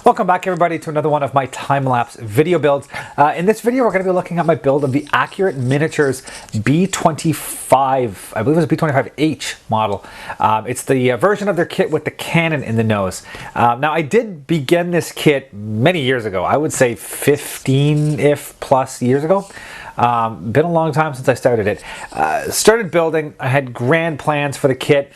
Welcome back everybody to another one of my time-lapse video builds. In this video we're going to be looking at my build of the Accurate Miniatures B-25, I believe it was a B-25H model. It's the version of their kit with the cannon in the nose. Now I did begin this kit many years ago, I would say 15-if plus years ago. Been a long time since I started it. Started building, I had grand plans for the kit.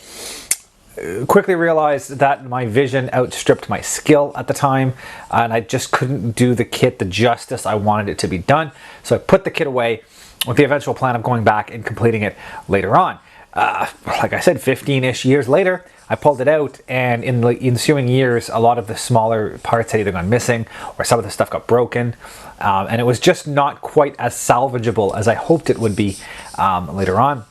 Quickly realized that my vision outstripped my skill at the time, and I just couldn't do the kit the justice I wanted it to be done. So I put the kit away with the eventual plan of going back and completing it later on. Like I said, 15-ish years later, I pulled it out, and in the ensuing years, a lot of the smaller parts had either gone missing or some of the stuff got broken, and it was just not quite as salvageable as I hoped it would be later on.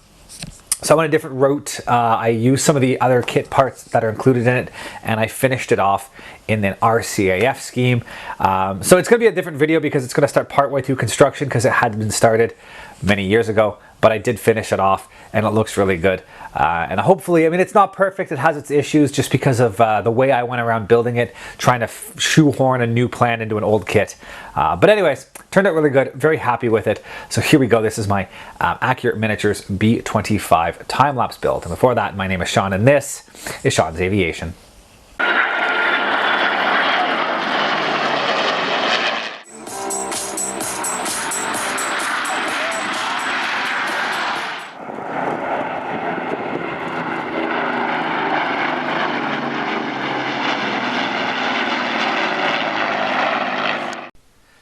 So I went a different route. I used some of the other kit parts that are included in it, and I finished it off in an RCAF scheme. So it's going to be a different video because it's going to start partway through construction because it had been started many years ago, but I did finish it off and it looks really good. And hopefully, I mean, it's not perfect. It has its issues just because of the way I went around building it, trying to shoehorn a new plan into an old kit. But anyways, turned out really good. Very happy with it. So here we go. This is my Accurate Miniatures B-25 time-lapse build. And before that, my name is Sean and this is Sean's Aviation.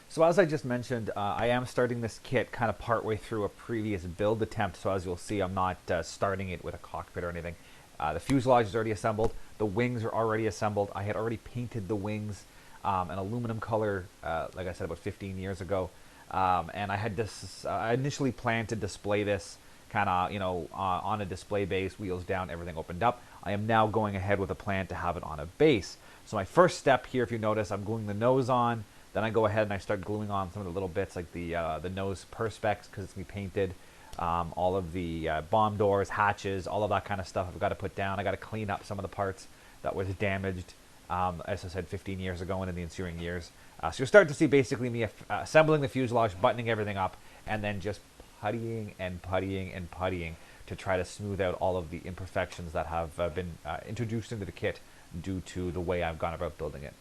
So as I just mentioned, I am starting this kit kind of partway through a previous build attempt. So as you'll see, I'm not starting it with a cockpit or anything. The fuselage is already assembled. The wings are already assembled. I had already painted the wings an aluminum color, like I said, about 15 years ago. And I had this, I initially planned to display this kind of, you know, on a display base, wheels down, everything opened up. I am now going ahead with a plan to have it on a base. So my first step here, if you notice, I'm gluing the nose on. Then I go ahead and I start gluing on some of the little bits like the nose perspex because it's going to be painted. All of the bomb doors, hatches, all of that kind of stuff I've got to put down. I got to clean up some of the parts that was damaged, as I said, 15 years ago and in the ensuing years. So you'll start to see basically me assembling the fuselage, buttoning everything up, and then just puttying and puttying and puttying to try to smooth out all of the imperfections that have been introduced into the kit due to the way I've gone about building it.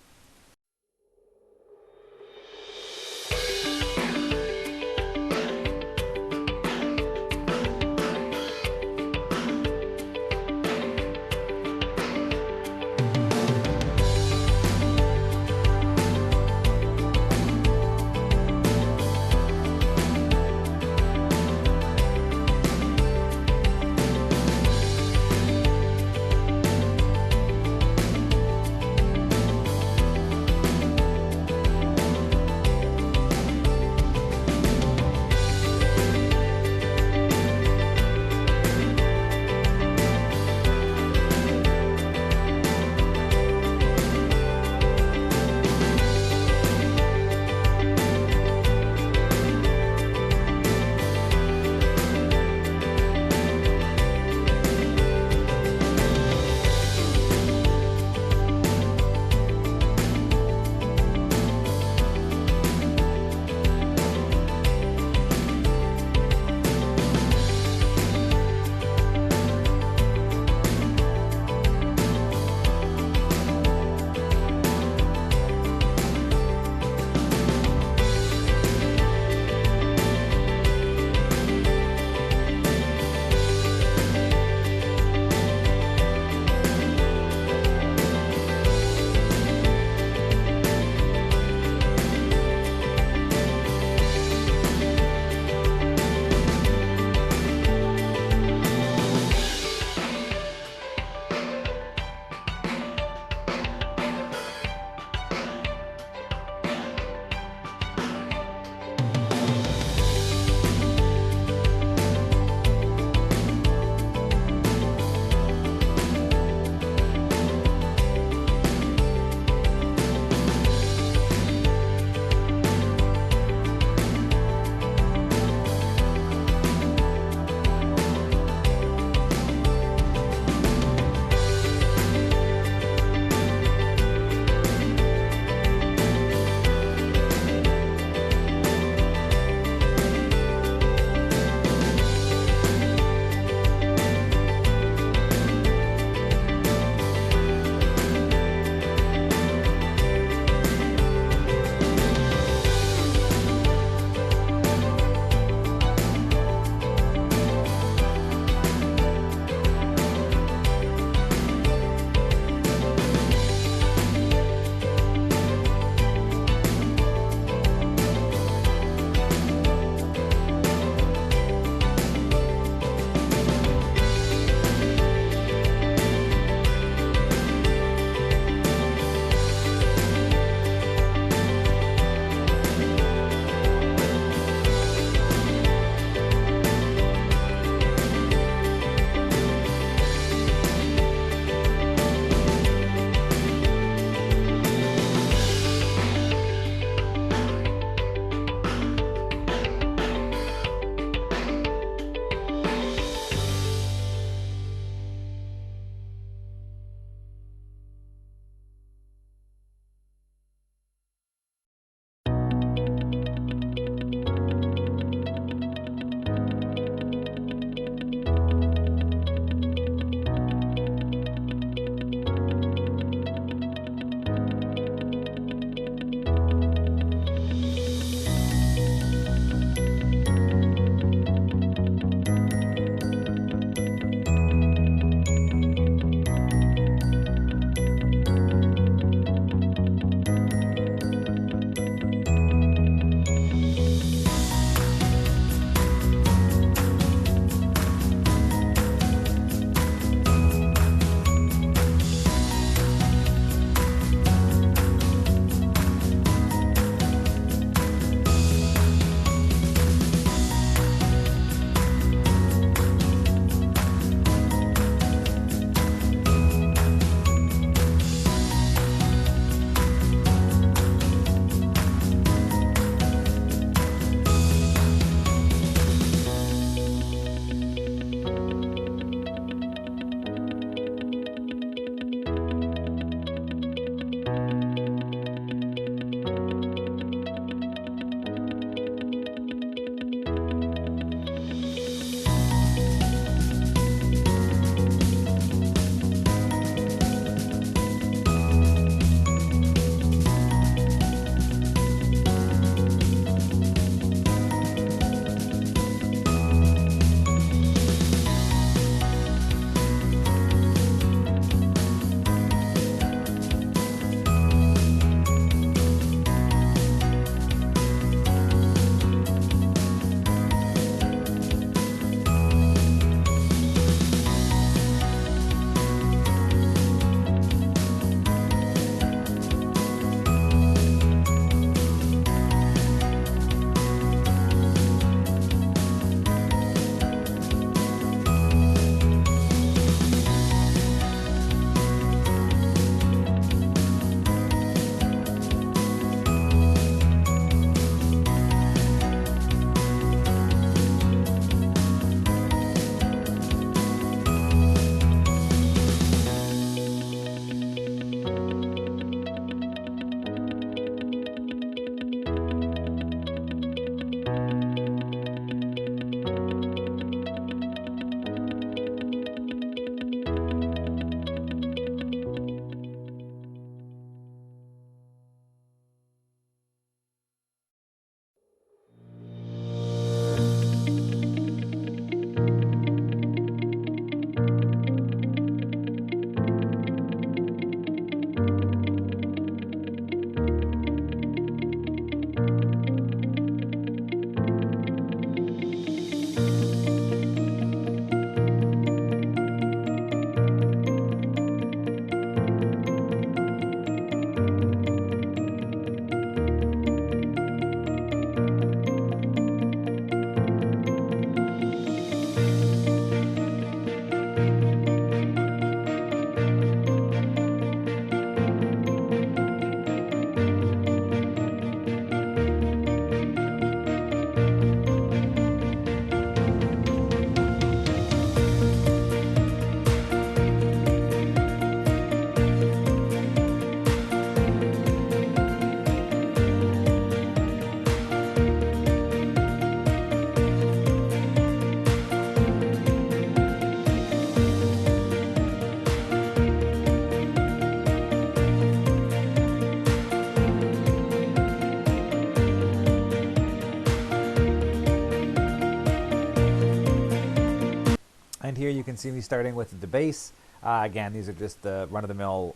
can see me starting with the base. Again, these are just the run-of-the-mill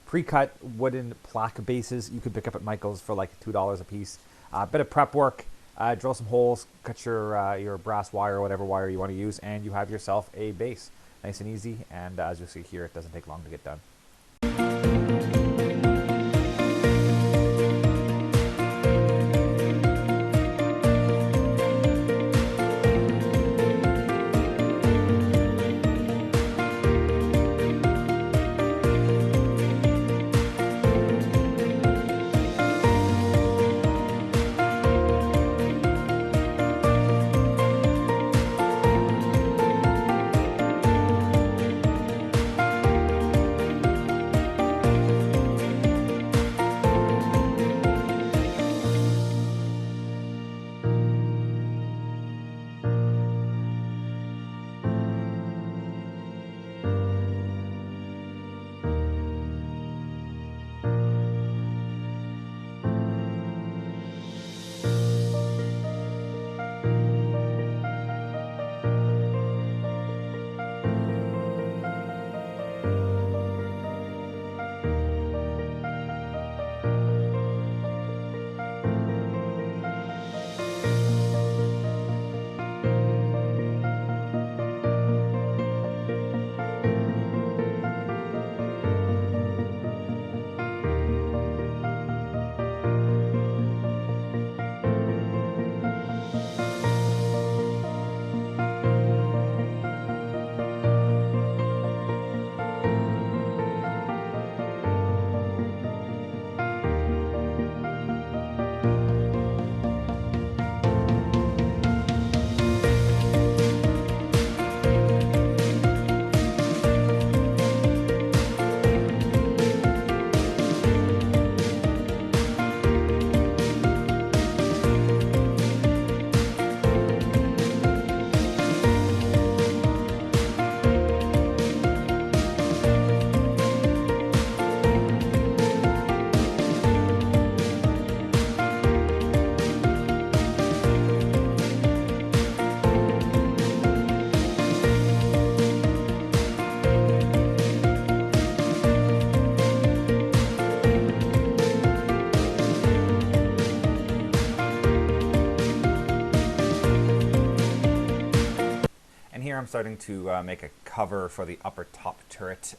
pre-cut wooden plaque bases you could pick up at Michael's for like $2 a piece. A bit of prep work, drill some holes, cut your brass wire or whatever wire you want to use, and you have yourself a base. Nice and easy, and as you'll see here, it doesn't take long to get done. Here I'm starting to make a cover for the upper top turret.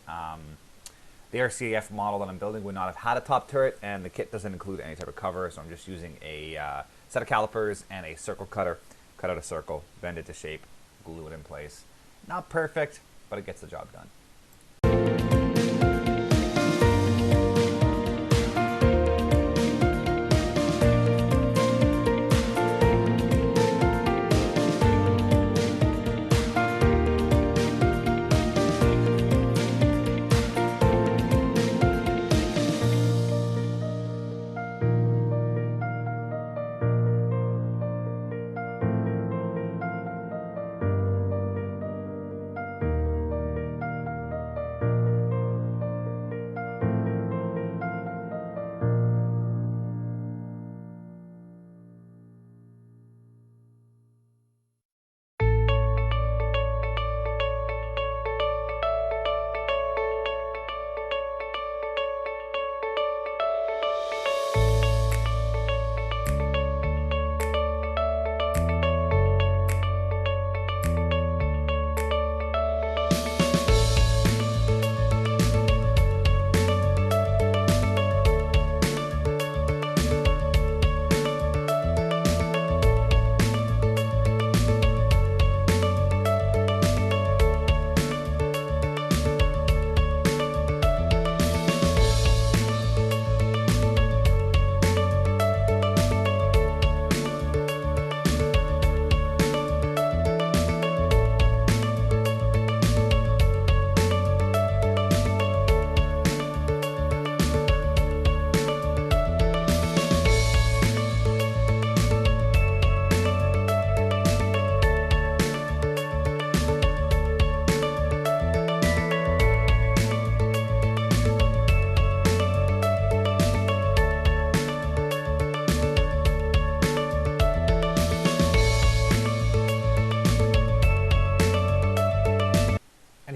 The RCAF model that I'm building would not have had a top turret, and the kit doesn't include any type of cover, so I'm just using a set of calipers and a circle cutter. Cut out a circle, bend it to shape, glue it in place. Not perfect, but it gets the job done.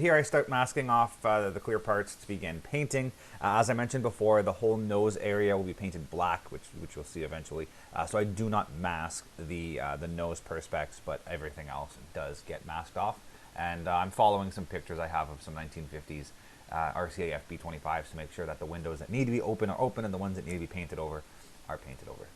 here I start masking off the clear parts to begin painting. As I mentioned before, the whole nose area will be painted black, which you'll see eventually. So I do not mask the nose perspex, but everything else does get masked off. And I'm following some pictures I have of some 1950s RCAF B-25s to make sure that the windows that need to be open are open and the ones that need to be painted over are painted over.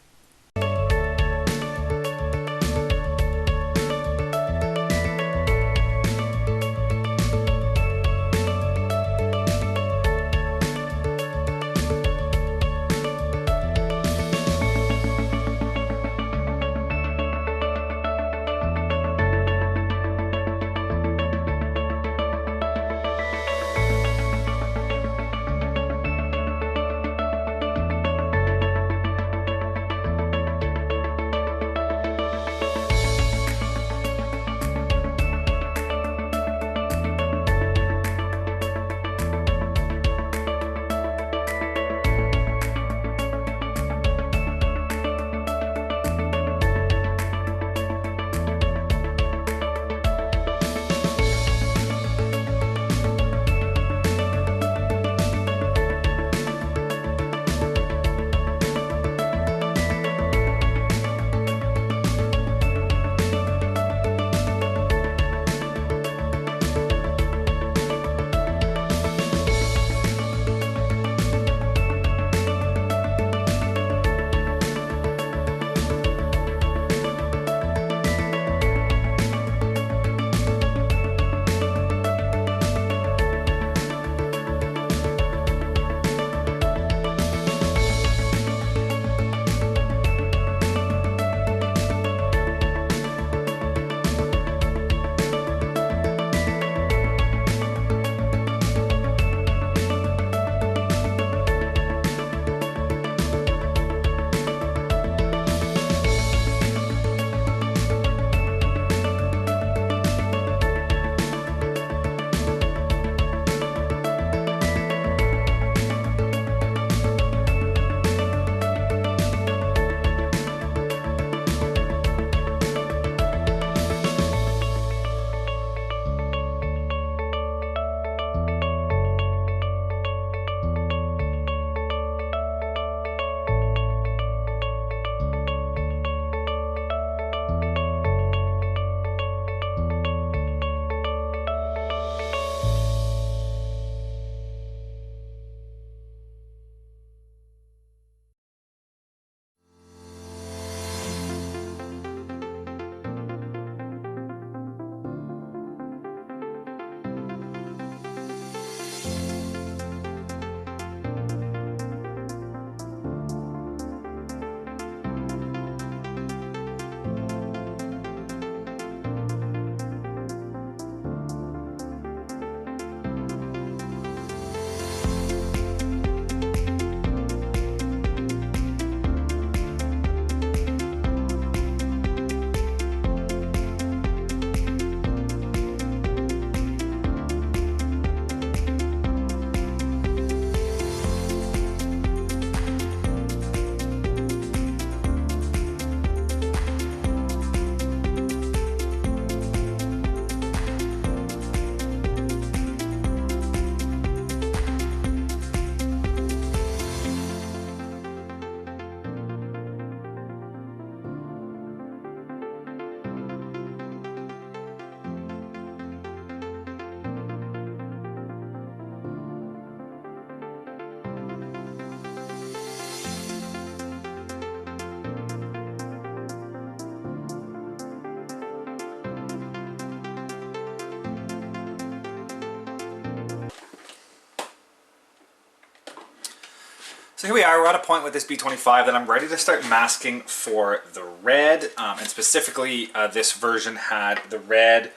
So here we are, we're at a point with this B-25 that I'm ready to start masking for the red, and specifically this version had the red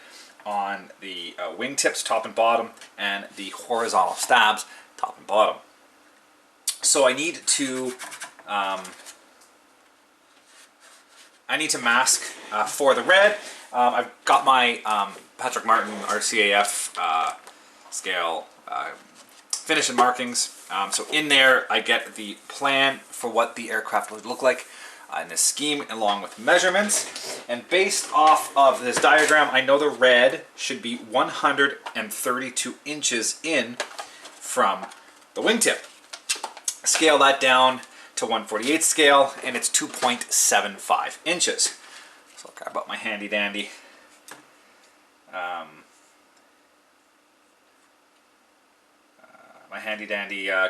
on the wingtips top and bottom and the horizontal stabs top and bottom. So I need to mask for the red. I've got my Patrick Martin RCAF scale finish and markings. So in there I get the plan for what the aircraft would look like. in this scheme along with measurements. And based off of this diagram, I know the red should be 132 inches in from the wingtip. Scale that down to 1/48 scale, and it's 2.75 inches. So I'll grab out my handy dandy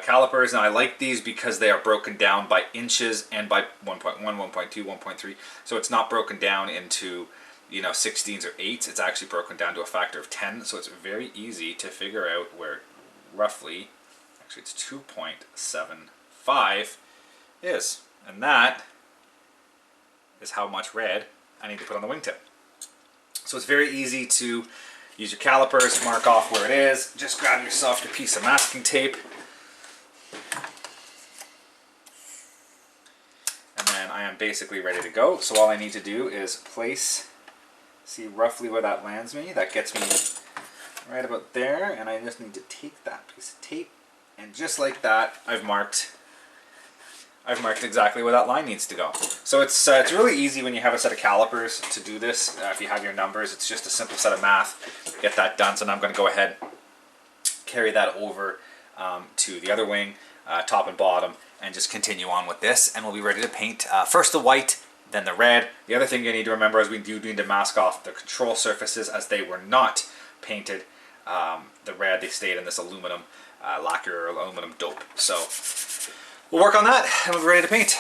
calipers. Now I like these because they are broken down by inches and by 1.1, 1.2, 1.3. So it's not broken down into, you know, 16s or 8s. It's actually broken down to a factor of 10. So it's very easy to figure out where roughly, actually it's 2.75 is. And that is how much red I need to put on the wingtip. So it's very easy to use your calipers, mark off where it is. Just grab yourself your piece of masking tape. And then I am basically ready to go. So all I need to do is place, see roughly where that lands me. That gets me right about there. And I just need to take that piece of tape. And just like that, I've marked exactly where that line needs to go. So it's really easy when you have a set of calipers to do this. If you have your numbers, it's just a simple set of math. Get that done. So now I'm going to go ahead, carry that over to the other wing, top and bottom, and just continue on with this. And we'll be ready to paint first the white, then the red. The other thing you need to remember is we do need to mask off the control surfaces as they were not painted. The red, they stayed in this aluminum lacquer or aluminum dope. So we'll work on that and we'll be ready to paint.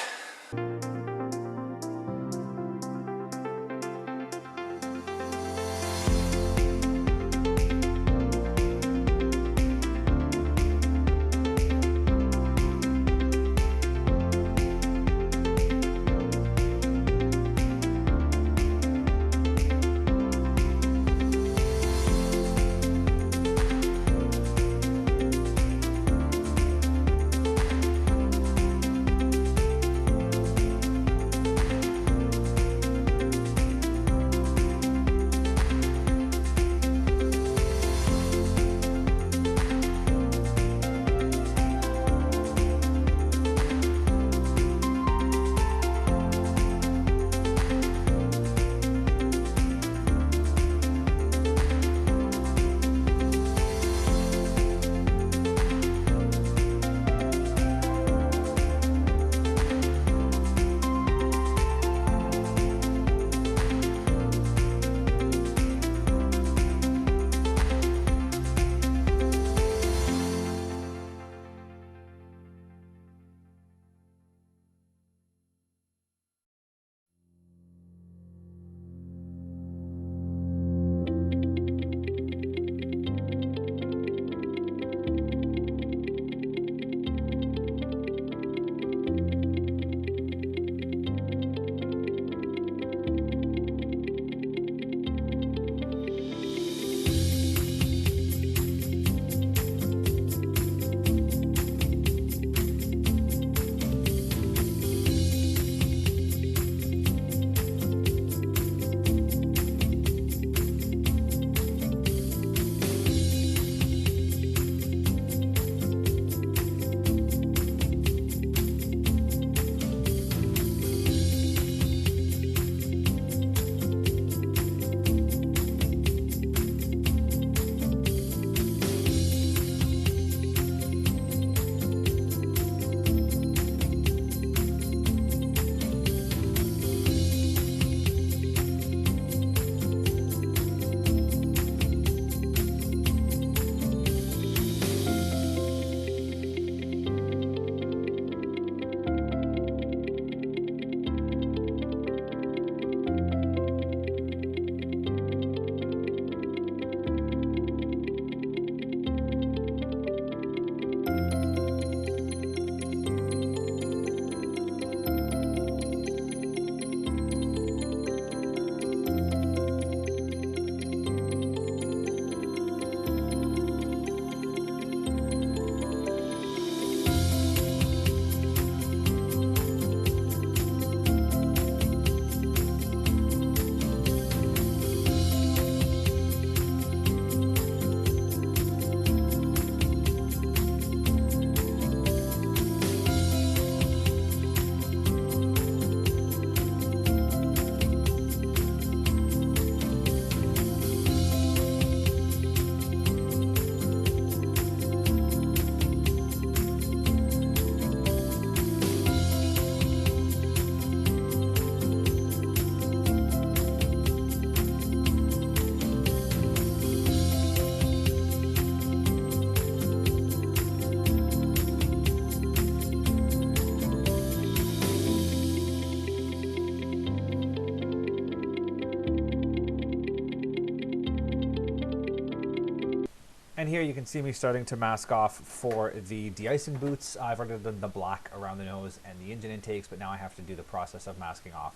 And here you can see me starting to mask off for the de-icing boots. I've already done the black around the nose and the engine intakes, but now I have to do the process of masking off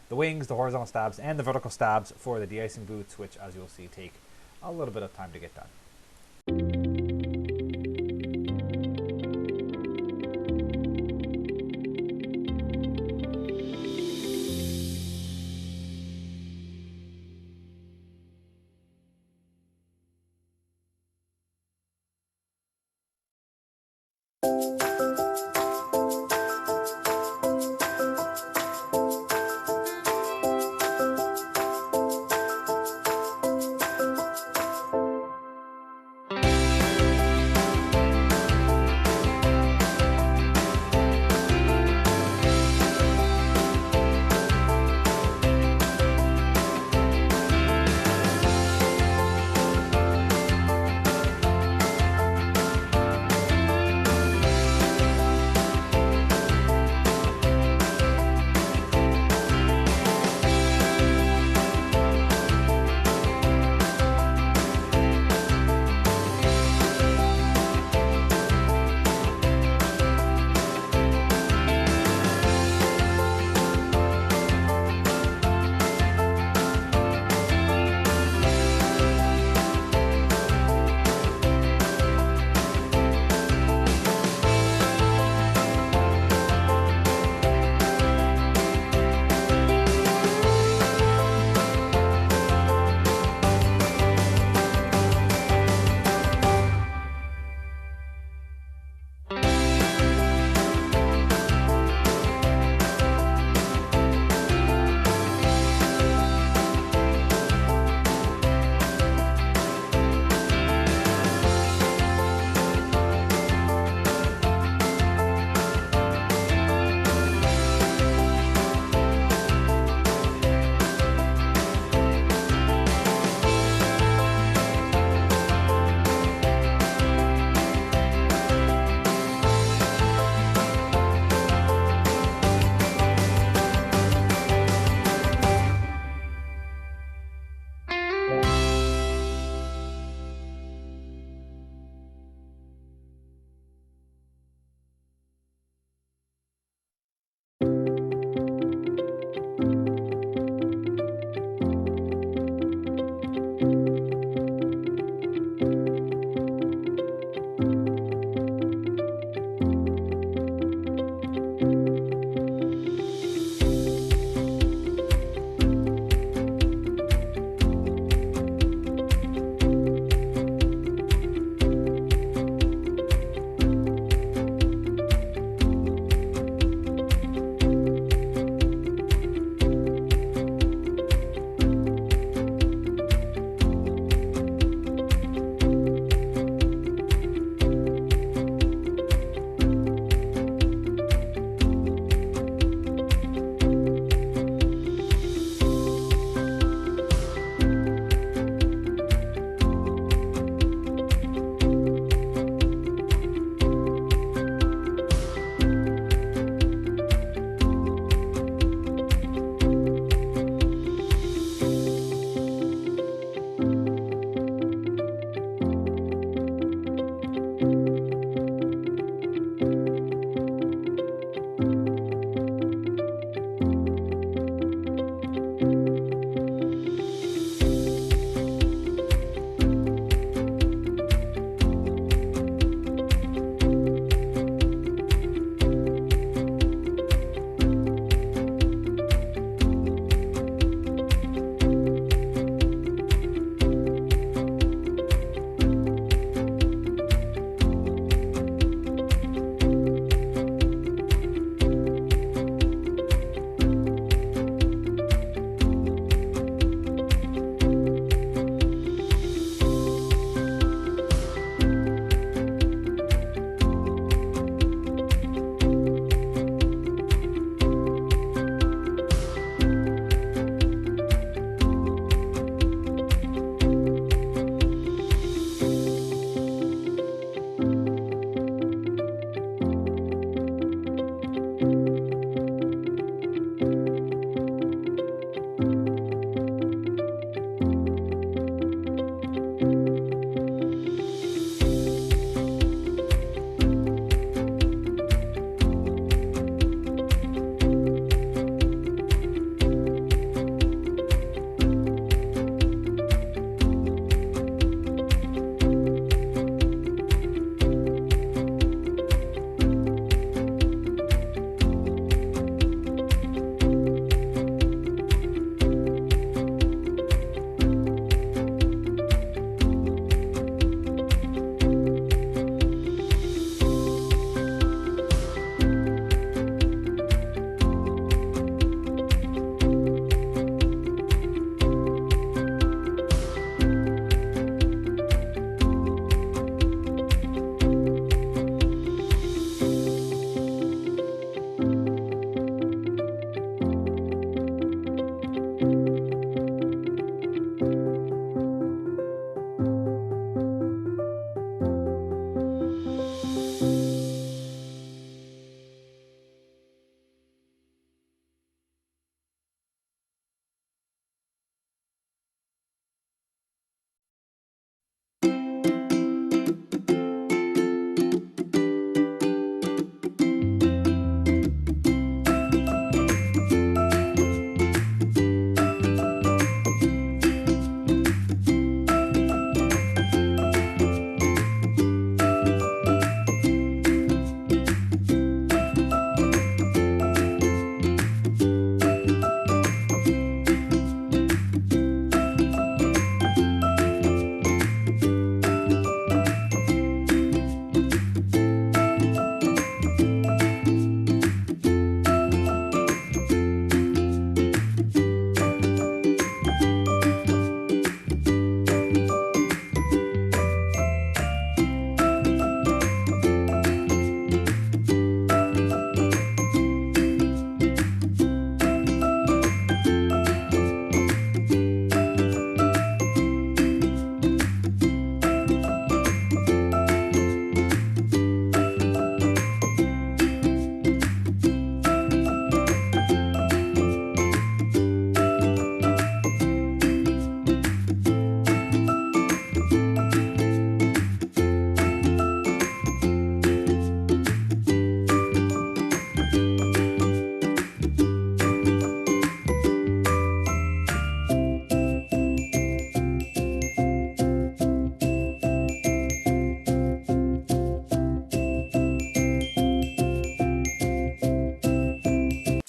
the wings, the horizontal stabs, and the vertical stabs for the de-icing boots, which, as you'll see, take a little bit of time to get done.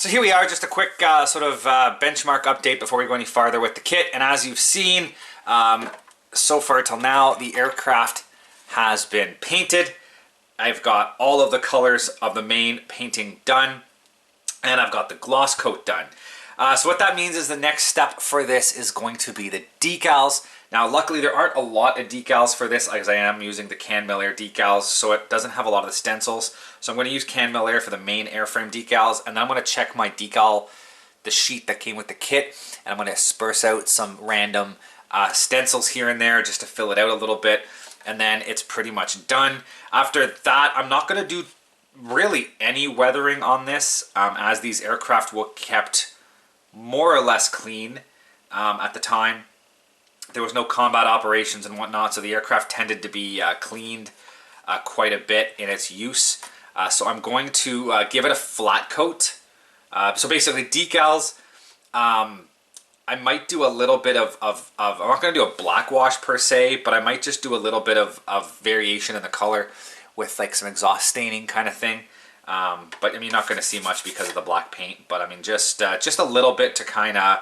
So here we are, just a quick sort of benchmark update before we go any farther with the kit. And as you've seen, so far till now, the aircraft has been painted. I've got all of the colors of the main painting done, and I've got the gloss coat done. So what that means is the next step for this is going to be the decals. Now, luckily, there aren't a lot of decals for this, as I am using the CanMilAir Decals, so it doesn't have a lot of the stencils. So I'm going to use CanMilAir for the main airframe decals, and then I'm going to check my decal, the sheet that came with the kit, and I'm going to disperse out some random stencils here and there just to fill it out a little bit, and then it's pretty much done. After that, I'm not going to do really any weathering on this, as these aircraft were kept more or less clean at the time. There was no combat operations and whatnot, so the aircraft tended to be cleaned quite a bit in its use. So I'm going to give it a flat coat. So basically decals, I might do a little bit of I'm not going to do a black wash per se, but I might just do a little bit of variation in the color with like some exhaust staining kind of thing. But I mean, you're not going to see much because of the black paint, but I mean, just a little bit to kind of,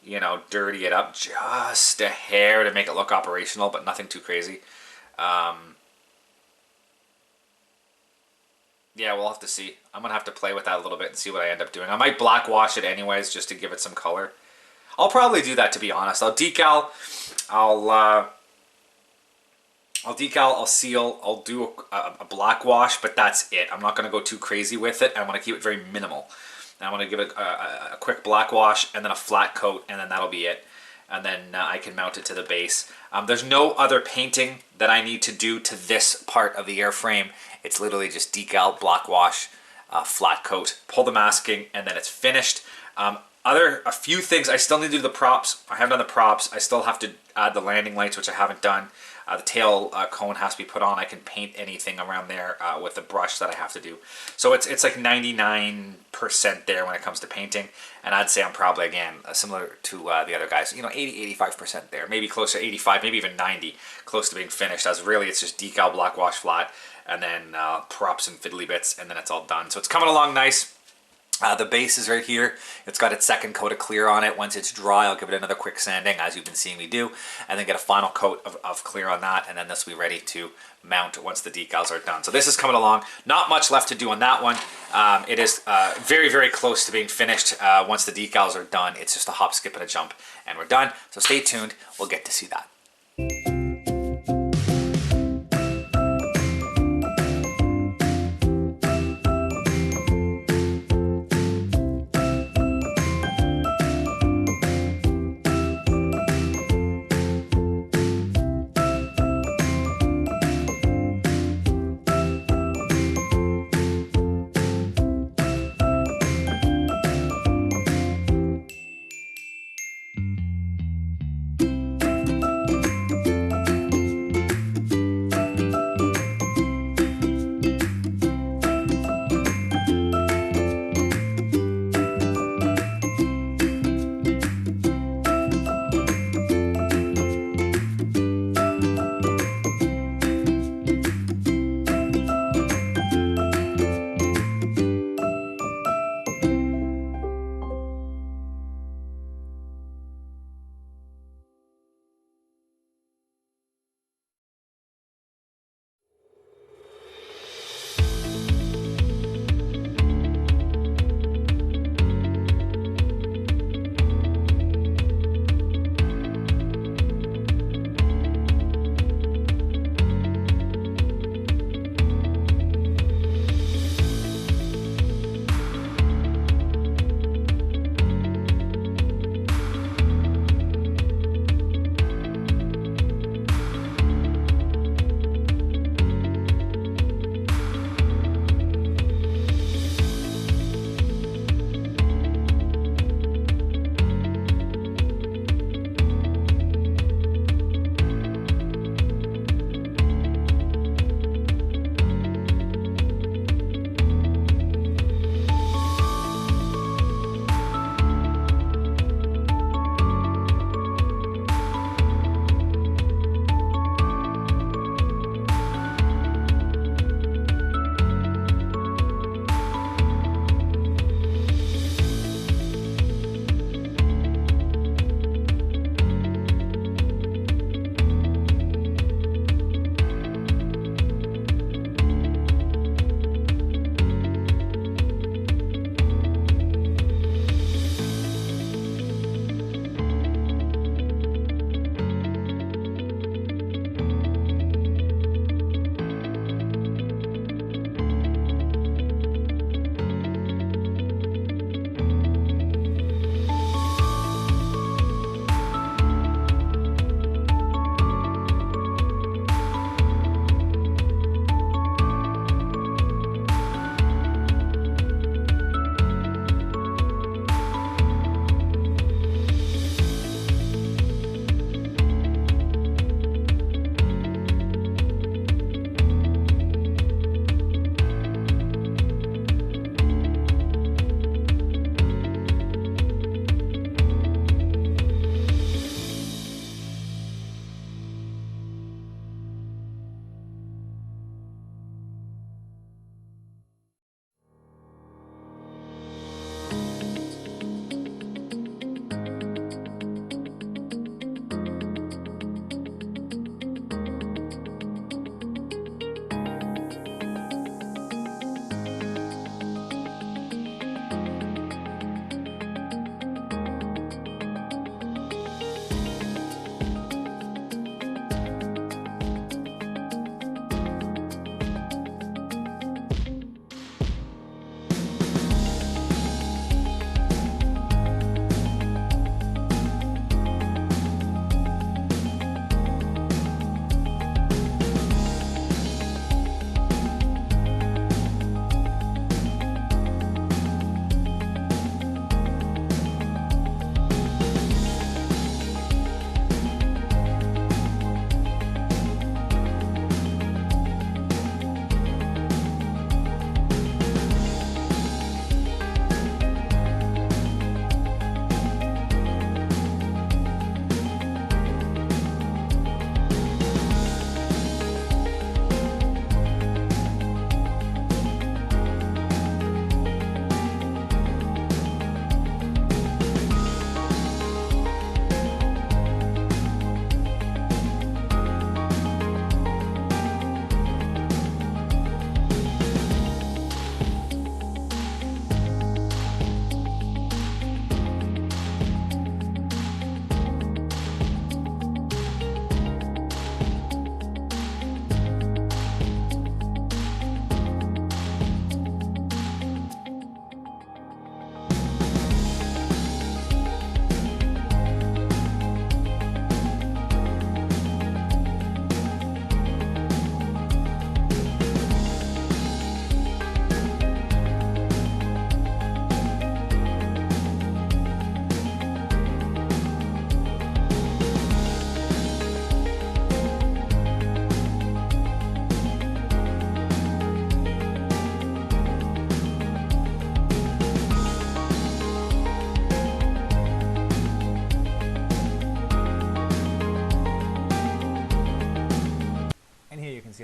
you know, dirty it up just a hair to make it look operational, but nothing too crazy. Yeah, we'll have to see. I'm going to have to play with that a little bit and see what I end up doing. I might black wash it anyways just to give it some color. I'll probably do that, to be honest. I'll decal, I'll seal, I'll do a black wash, but that's it. I'm not going to go too crazy with it. I'm going to keep it very minimal. I'm going to give it a quick black wash and then a flat coat, and then that'll be it. And then I can mount it to the base. There's no other painting that I need to do to this part of the airframe. It's literally just decal, black wash, flat coat, pull the masking, and then it's finished. A few things, I still need to do the props. I haven't done the props. I still have to add the landing lights, which I haven't done. The tail cone has to be put on. I can paint anything around there with the brush that I have to do. So it's like 99% there when it comes to painting. And I'd say I'm probably, again, similar to the other guys, you know, 80, 85% there. Maybe closer to 85, maybe even 90, close to being finished. As really, it's just decal, black wash, flat, and then props and fiddly bits, and then it's all done. So it's coming along nice. The base is right here. It's got its second coat of clear on it. Once it's dry, I'll give it another quick sanding, as you've been seeing me do, and then get a final coat of clear on that, and then this will be ready to mount once the decals are done. So this is coming along. Not much left to do on that one. It is very, very close to being finished. Once the decals are done, it's just a hop, skip, and a jump, and we're done. So stay tuned. We'll get to see that.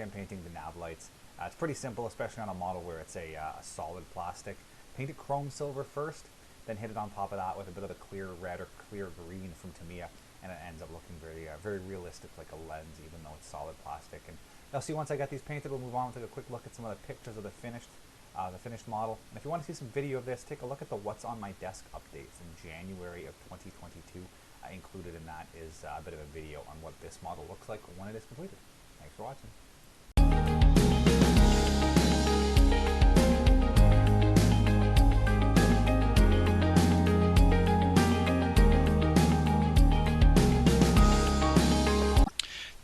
I'm painting the Nav Lights. It's pretty simple, especially on a model where it's a solid plastic. Paint it chrome silver first, then hit it on top of that with a bit of the clear red or clear green from Tamiya, and it ends up looking very realistic, like a lens, even though it's solid plastic. And you'll see once I get these painted, we'll move on and take a quick look at some of the pictures of the finished model. And if you want to see some video of this, take a look at the What's on My Desk updates in January of 2022. Included in that is a bit of a video on what this model looks like when it is completed. Thanks for watching.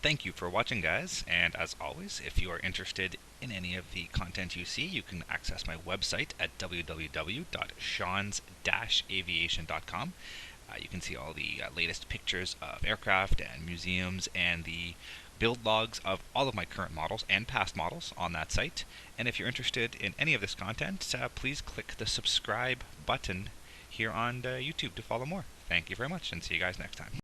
Thank you for watching, guys, and as always, if you are interested in any of the content you see, you can access my website at www.seans-aviation.com. You can see all the latest pictures of aircraft and museums and the build logs of all of my current models and past models on that site. And if you're interested in any of this content, please click the subscribe button here on YouTube to follow more. Thank you very much, and see you guys next time.